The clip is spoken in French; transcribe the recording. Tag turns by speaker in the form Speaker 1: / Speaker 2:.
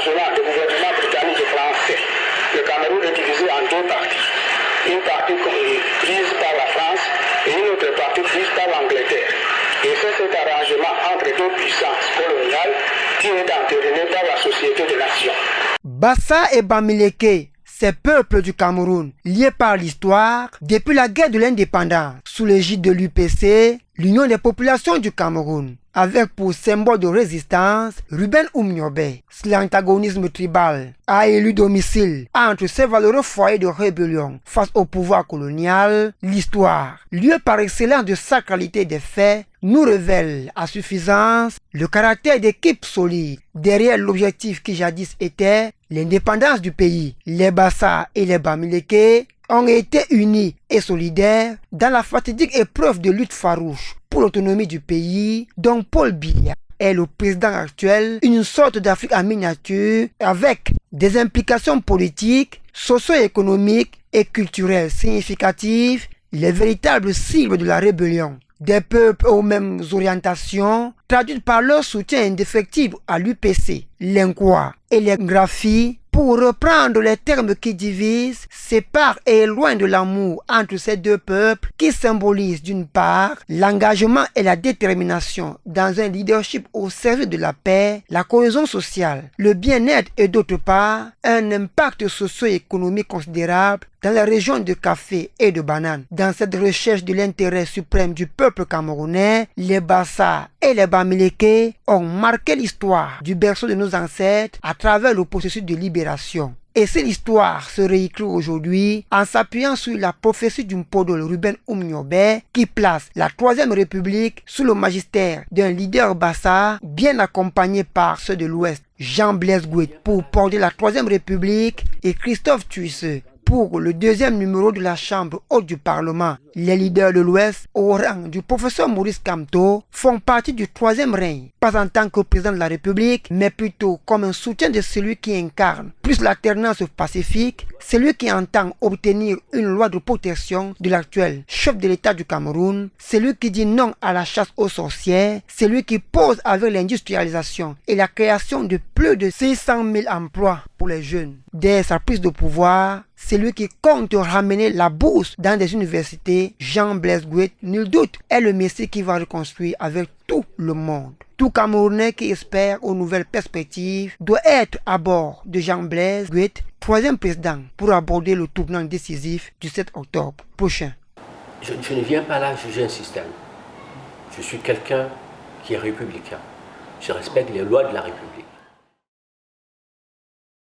Speaker 1: arrangement du gouvernement britannique et français, le Cameroun est divisé en deux parties. Une partie prise par la France et une autre partie prise par l'Angleterre. Et c'est cet arrangement entre deux puissances coloniales qui est entériné par la Société des Nations.
Speaker 2: Bassa et Bamileke, ces peuples du Cameroun, liés par l'histoire, depuis la guerre de l'indépendance, sous l'égide de l'UPC, l'Union des populations du Cameroun, avec pour symbole de résistance Ruben Oumniobé. L'antagonisme tribal a élu domicile entre ces valeureux foyers de rébellion face au pouvoir colonial. L'histoire, lieu par excellence de sacralité des faits, nous révèle à suffisance le caractère d'équipe solide derrière l'objectif qui jadis était l'indépendance du pays. Les Bassa et les Bamileke ont été unis et solidaires dans la fatidique épreuve de lutte farouche pour l'autonomie du pays, dont Paul Biya est le président actuel, une sorte d'Afrique en miniature avec des implications politiques, socio-économiques et culturelles significatives, les véritables cibles de la rébellion. Des peuples aux mêmes orientations, traduites par leur soutien indéfectible à l'UPC, l'Inkwa et les Graphi, pour reprendre les termes qui divisent, séparent et éloignent de l'amour entre ces deux peuples qui symbolisent d'une part l'engagement et la détermination dans un leadership au service de la paix, la cohésion sociale, le bien-être et d'autre part un impact socio-économique considérable dans la région de café et de bananes. Dans cette recherche de l'intérêt suprême du peuple camerounais, les Bassa et les Bamileke ont marqué l'histoire du berceau de nos ancêtres à travers le processus de libération. Et cette histoire se réécrit aujourd'hui en s'appuyant sur la prophétie du Mpodol Ruben Oumniobé qui place la Troisième République sous le magistère d'un leader Bassa bien accompagné par ceux de l'Ouest, Jean-Blaise Gouet pour porter la Troisième République et Christophe Tuisseux pour le deuxième numéro de la Chambre haute du Parlement. Les leaders de l'Ouest, au rang du professeur Maurice Kamto, font partie du troisième règne, pas en tant que président de la République, mais plutôt comme un soutien de celui qui incarne plus l'alternance pacifique, celui qui entend obtenir une loi de protection de l'actuel chef de l'État du Cameroun, celui qui dit non à la chasse aux sorcières, celui qui pose avec l'industrialisation et la création de plus de 600 000 emplois pour les jeunes. Dès sa prise de pouvoir, celui qui compte ramener la bourse dans des universités, Jean-Blaise Gouet, nul doute, est le Messie qui va reconstruire avec tout le monde. Tout Camerounais qui espère aux nouvelles perspectives doit être à bord de Jean-Blaise Gouet, troisième président, pour aborder le tournant décisif du 7 octobre prochain.
Speaker 3: Je ne viens pas là juger un système. Je suis quelqu'un qui est républicain. Je respecte les lois de la République.